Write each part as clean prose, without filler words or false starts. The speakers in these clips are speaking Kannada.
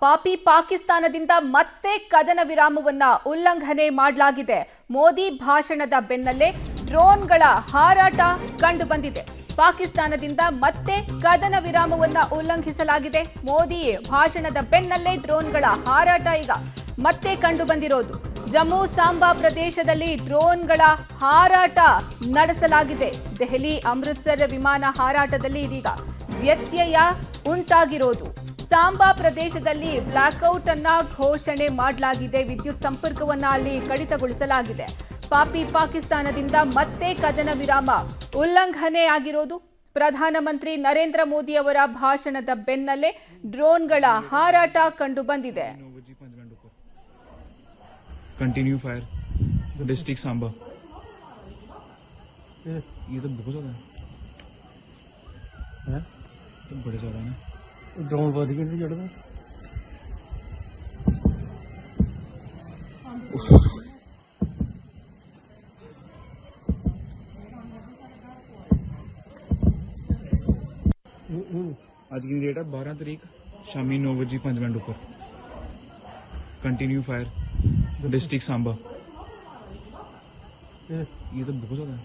ಪಾಪಿ ಪಾಕಿಸ್ತಾನದಿಂದ ಮತ್ತೆ ಕದನ ವಿರಾಮವನ್ನ ಉಲ್ಲಂಘನೆ ಮಾಡಲಾಗಿದೆ. ಮೋದಿ ಭಾಷಣದ ಬೆನ್ನಲ್ಲೇ ಡ್ರೋನ್ಗಳ ಹಾರಾಟ ಕಂಡು ಬಂದಿದೆ. ಪಾಕಿಸ್ತಾನದಿಂದ ಮತ್ತೆ ಕದನ ವಿರಾಮವನ್ನ ಉಲ್ಲಂಘಿಸಲಾಗಿದೆ. ಮೋದಿ ಭಾಷಣದ ಬೆನ್ನಲ್ಲೇ ಡ್ರೋನ್ಗಳ ಹಾರಾಟ ಈಗ ಮತ್ತೆ ಕಂಡು ಬಂದಿರೋದು. ಜಮ್ಮು ಸಾಂಬಾ ಪ್ರದೇಶದಲ್ಲಿ ಡ್ರೋನ್ಗಳ ಹಾರಾಟ ನಡೆಸಲಾಗಿದೆ. ದೆಹಲಿ ಅಮೃತ್ಸರ್ ವಿಮಾನ ಹಾರಾಟದಲ್ಲಿ ಇದೀಗ ವ್ಯತ್ಯಯ ಉಂಟಾಗಿರೋದು. ಸಾಂಬಾ ಪ್ರದೇಶದಲ್ಲಿ ಬ್ಲಾಕ್ಔಟ್ ಅನ್ನ ಘೋಷಣೆ ಮಾಡಲಾಗಿದೆ. ವಿದ್ಯುತ್ ಸಂಪರ್ಕವನ್ನ ಅಲ್ಲಿ ಕಡಿತಗೊಳಿಸಲಾಗಿದೆ. ಪಾಪಿ ಪಾಕಿಸ್ತಾನದಿಂದ ಮತ್ತೆ ಕದನ ವಿರಾಮ ಉಲ್ಲಂಘನೆ ಆಗಿರೋದು. ಪ್ರಧಾನಮಂತ್ರಿ ನರೇಂದ್ರ ಮೋದಿ ಅವರ ಭಾಷಣದ ಬೆನ್ನಲ್ಲೇ ಡ್ರೋನ್ಗಳ ಹಾರಾಟ ಕಂಡು ಬಂದಿದೆ. Continue fire district Samba. ये तो बहुत ज्यादा है, तो बड़े ज्यादा ना ड्रोन बढ़ गए थे जड़ में। आज की डेट है 12 तारीख शामी 9:05 ऊपर कंटिन्यू फायर डिस्ट्रिक्ट सांबा। ये तो बहुत ज्यादा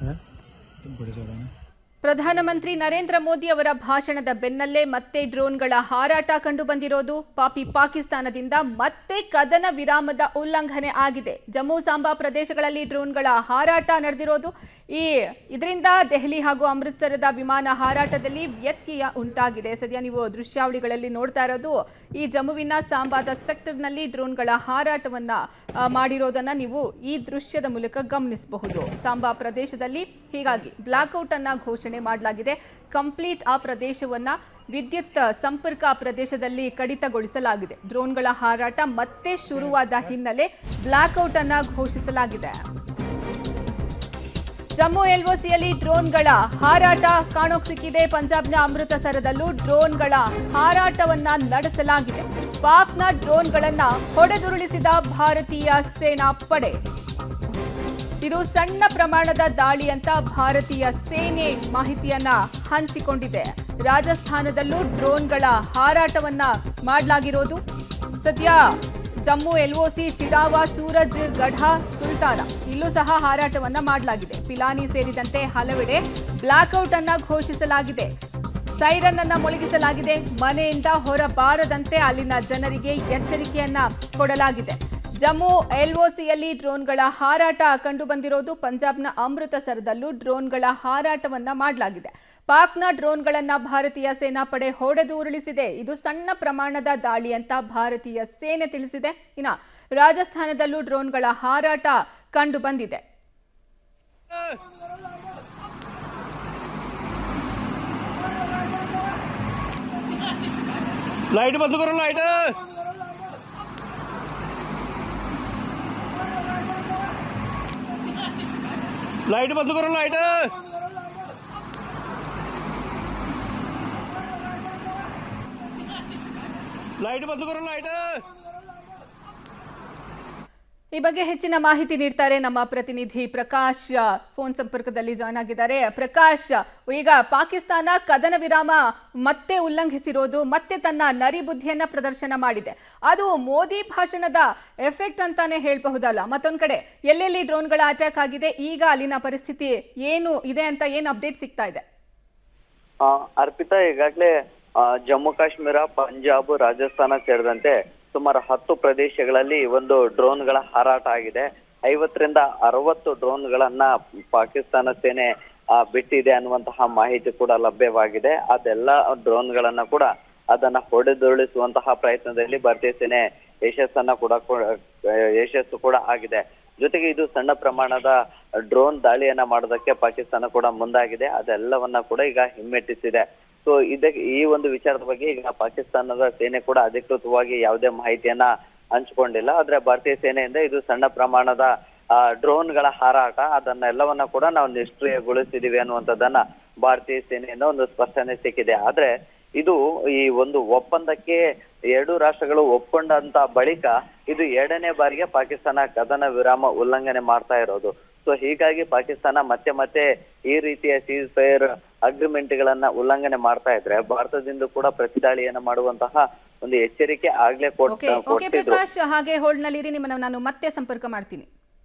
है, तो बड़े ज्यादा ना। ಪ್ರಧಾನಮಂತ್ರಿ ನರೇಂದ್ರ ಮೋದಿ ಅವರ ಭಾಷಣದ ಬೆನ್ನಲ್ಲೇ ಮತ್ತೆ ಡ್ರೋನ್ಗಳ ಹಾರಾಟ ಕಂಡು ಬಂದಿರೋದು. ಪಾಪಿ ಪಾಕಿಸ್ತಾನದಿಂದ ಮತ್ತೆ ಕದನ ವಿರಾಮದ ಉಲ್ಲಂಘನೆ ಆಗಿದೆ. ಜಮ್ಮು ಸಾಂಬಾ ಪ್ರದೇಶಗಳಲ್ಲಿ ಡ್ರೋನ್ಗಳ ಹಾರಾಟ ನಡೆದಿರೋದು. ಇದರಿಂದ ದೆಹಲಿ ಹಾಗೂ ಅಮೃತ್ಸರದ ವಿಮಾನ ಹಾರಾಟದಲ್ಲಿ ವ್ಯತ್ಯಯ ಉಂಟಾಗಿದೆ. ಸದ್ಯ ನೀವು ದೃಶ್ಯಾವಳಿಗಳಲ್ಲಿ ನೋಡ್ತಾ ಇರೋದು ಈ ಜಮ್ಮುವಿನ ಸಾಂಬಾದ ಸೆಕ್ಟರ್ನಲ್ಲಿ ಡ್ರೋನ್ಗಳ ಹಾರಾಟವನ್ನ ಮಾಡಿರೋದನ್ನ ನೀವು ಈ ದೃಶ್ಯದ ಮೂಲಕ ಗಮನಿಸಬಹುದು. ಸಾಂಬಾ ಪ್ರದೇಶದಲ್ಲಿ ಹೀಗಾಗಿ ಬ್ಲಾಕ್ಔಟ್ ಅನ್ನ ಘೋಷಣೆ ಮಾಡಲಾಗಿದೆ. ಕಂಪ್ಲೀಟ್ ಆ ಪ್ರದೇಶವನ್ನ ವಿದ್ಯುತ್ ಸಂಪರ್ಕ ಪ್ರದೇಶದಲ್ಲಿ ಕಡಿತಗೊಳಿಸಲಾಗಿದೆ. ಡ್ರೋನ್ಗಳ ಹಾರಾಟ ಮತ್ತೆ ಶುರುವಾದ ಹಿನ್ನೆಲೆ ಬ್ಲಾಕ್ಔಟ್ ಅನ್ನ ಘೋಷಿಸಲಾಗಿದೆ. ಜಮ್ಮು ಎಲ್ಒಸಿಯಲ್ಲಿ ಡ್ರೋನ್ಗಳ ಹಾರಾಟ ಕಾಣೋಕ್ ಸಿಕ್ಕಿದೆ. ಪಂಜಾಬ್ನ ಅಮೃತಸರದಲ್ಲೂ ಡ್ರೋನ್ಗಳ ಹಾರಾಟವನ್ನ ನಡೆಸಲಾಗಿದೆ. ಪಾಕ್ನ ಡ್ರೋನ್ಗಳನ್ನ ಹೊಡೆದುರುಳಿಸಿದ ಭಾರತೀಯ ಸೇನಾ ಪಡೆ. ಇದು ಸಣ್ಣ ಪ್ರಮಾಣದ ದಾಳಿ ಅಂತ ಭಾರತೀಯ ಸೇನೆ ಮಾಹಿತಿಯನ್ನ ಹಂಚಿಕೊಂಡಿದೆ. ರಾಜಸ್ಥಾನದಲ್ಲೂ ಡ್ರೋನ್ಗಳ ಹಾರಾಟವನ್ನ ಮಾಡಲಾಗಿರೋದು. ಸದ್ಯ ಜಮ್ಮು ಎಲ್ಒಸಿ, ಚಿಡಾವ, ಸೂರಜ್ ಗಢ, ಸುಲ್ತಾನ ಇಲ್ಲೂ ಸಹ ಹಾರಾಟವನ್ನ ಮಾಡಲಾಗಿದೆ. ಪಿಲಾನಿ ಸೇರಿದಂತೆ ಹಲವೆಡೆ ಬ್ಲಾಕ್ಔಟ್ ಅನ್ನ ಘೋಷಿಸಲಾಗಿದೆ. ಸೈರನ್ ಅನ್ನ ಮೊಳಗಿಸಲಾಗಿದೆ. ಮನೆಯಿಂದ ಹೊರಬಾರದಂತೆ ಅಲ್ಲಿನ ಜನರಿಗೆ ಎಚ್ಚರಿಕೆಯನ್ನ ಕೊಡಲಾಗಿದೆ. ಜಮ್ಮು ಎಲ್ಒಸಿಯಲ್ಲಿ ಡ್ರೋನ್ಗಳ ಹಾರಾಟ ಕಂಡು ಬಂದಿರೋದು. ಪಂಜಾಬ್ನ ಅಮೃತಸರದಲ್ಲೂ ಡ್ರೋನ್ಗಳ ಹಾರಾಟವನ್ನ ಮಾಡಲಾಗಿದೆ. ಪಾಕ್ನ ಡ್ರೋನ್ಗಳನ್ನ ಭಾರತೀಯ ಸೇನಾ ಪಡೆ ಹೊಡೆದು ಉರುಳಿಸಿದೆ. ಇದು ಸಣ್ಣ ಪ್ರಮಾಣದ ದಾಳಿ ಅಂತ ಭಾರತೀಯ ಸೇನೆ ತಿಳಿಸಿದೆ. ಇನ್ನು ರಾಜಸ್ಥಾನದಲ್ಲೂ ಡ್ರೋನ್ಗಳ ಹಾರಾಟ ಕಂಡು ಬಂದಿದೆ. लाइट बंद करो, लाइट लाइट बंद करो, लाइट लाइट बंद करो, लाइट। ಈ ಬಗ್ಗೆ ಹೆಚ್ಚಿನ ಮಾಹಿತಿ ನೀಡ್ತಾರೆ ನಮ್ಮ ಪ್ರತಿನಿಧಿ ಪ್ರಕಾಶ್. ಫೋನ್ ಸಂಪರ್ಕದಲ್ಲಿ ಜಾಯ್ನ್ ಆಗಿದ್ದಾರೆ. ಪ್ರಕಾಶ್, ಈಗ ಪಾಕಿಸ್ತಾನ ಕದನ ವಿರಾಮ ಮತ್ತೆ ಉಲ್ಲಂಘಿಸಿರೋದು, ಮತ್ತೆ ತನ್ನ ನರಿಬುದ್ಧಿಯನ್ನ ಪ್ರದರ್ಶನ ಮಾಡಿದೆ. ಅದು ಮೋದಿ ಭಾಷಣದ ಎಫೆಕ್ಟ್ ಅಂತಾನೆ ಹೇಳಬಹುದಲ್ಲ? ಮತ್ತೊಂದ್ ಕಡೆ ಎಲ್ಲೆಲ್ಲಿ ಡ್ರೋನ್ಗಳ ಅಟ್ಯಾಕ್ ಆಗಿದೆ, ಈಗ ಅಲ್ಲಿನ ಪರಿಸ್ಥಿತಿ ಏನು ಇದೆ ಅಂತ ಏನು ಅಪ್ಡೇಟ್ ಸಿಗ್ತಾ ಇದೆ? ಅರ್ಪಿತಾ, ಈಗಾಗಲೇ ಜಮ್ಮು ಕಾಶ್ಮೀರ, ಪಂಜಾಬ್, ರಾಜಸ್ಥಾನ ಸೇರಿದಂತೆ ಸುಮಾರು 10 ಪ್ರದೇಶಗಳಲ್ಲಿ ಒಂದು ಡ್ರೋನ್ಗಳ ಹಾರಾಟ ಆಗಿದೆ. 50ರಿಂದ 60 ಡ್ರೋನ್ಗಳನ್ನ ಪಾಕಿಸ್ತಾನ ಸೇನೆ ಬಿಟ್ಟಿದೆ ಅನ್ನುವಂತಹ ಮಾಹಿತಿ ಕೂಡ ಲಭ್ಯವಾಗಿದೆ. ಅದೆಲ್ಲ ಡ್ರೋನ್ಗಳನ್ನ ಕೂಡ ಅದನ್ನ ಹೊಡೆದುರುಳಿಸುವಂತಹ ಪ್ರಯತ್ನದಲ್ಲಿ ಭಾರತೀಯ ಸೇನೆ ಯಶಸ್ಸು ಕೂಡ ಆಗಿದೆ. ಜೊತೆಗೆ ಇದು ಸಣ್ಣ ಪ್ರಮಾಣದ ಡ್ರೋನ್ ದಾಳಿಯನ್ನ ಮಾಡೋದಕ್ಕೆ ಪಾಕಿಸ್ತಾನ ಕೂಡ ಮುಂದಾಗಿದೆ. ಅದೆಲ್ಲವನ್ನ ಕೂಡ ಈಗ ಹಿಮ್ಮೆಟ್ಟಿಸಿದೆ. ಸೊ ಈ ಒಂದು ವಿಚಾರದ ಬಗ್ಗೆ ಈಗ ಪಾಕಿಸ್ತಾನದ ಸೇನೆ ಕೂಡ ಅಧಿಕೃತವಾಗಿ ಯಾವುದೇ ಮಾಹಿತಿಯನ್ನ ಹಂಚಿಕೊಂಡಿಲ್ಲ. ಆದ್ರೆ ಭಾರತೀಯ ಸೇನೆಯಿಂದ ಇದು ಸಣ್ಣ ಪ್ರಮಾಣದ ಡ್ರೋನ್ಗಳ ಹಾರಾಟ, ಅದನ್ನೆಲ್ಲವನ್ನ ಕೂಡ ನಾವು ನಿಷ್ಕ್ರಿಯಗೊಳಿಸಿದೀವಿ ಅನ್ನುವಂಥದ್ದನ್ನ ಭಾರತೀಯ ಸೇನೆಯಿಂದ ಒಂದು ಸ್ಪಷ್ಟನೆ ಸಿಕ್ಕಿದೆ. ಆದ್ರೆ ಇದು ಈ ಒಂದು ಒಪ್ಪಂದಕ್ಕೆ 2 ರಾಷ್ಟ್ರಗಳು ಒಪ್ಕೊಂಡಂತ ಬಳಿಕ ಇದು 2ನೇ ಬಾರಿಗೆ ಪಾಕಿಸ್ತಾನ ಕದನ ವಿರಾಮ ಉಲ್ಲಂಘನೆ ಮಾಡ್ತಾ ಇರೋದು. ಸೊ ಹೀಗಾಗಿ ಪಾಕಿಸ್ತಾನ ಮತ್ತೆ ಈ ರೀತಿಯ ಸೀಸ್ ಫೈರ್ ಅಗ್ರಿಮೆಂಟ್ ಗಳನ್ನ ಉಲ್ಲಂಘನೆ ಮಾಡ್ತಾ ಇದ್ರೆ ಭಾರತದಿಂದ ಕೂಡ ಪ್ರತಿದಾಳಿಯನ್ನ ಮಾಡುವಂತಹ ಒಂದು ಎಚ್ಚರಿಕೆ ಆಗ್ಲೇ ಓಕೆ ಕೊಟ್ಟಿದ್ರು. ಪ್ರಕಾಶ್, ಹಾಗೆ ಹೋಲ್ಡ್ ನಲ್ಲಿ ಇರಿ, ನಿಮ್ಮನ್ನ ನಾನು ಮತ್ತೆ ಸಂಪರ್ಕ ಮಾಡ್ತೀನಿ.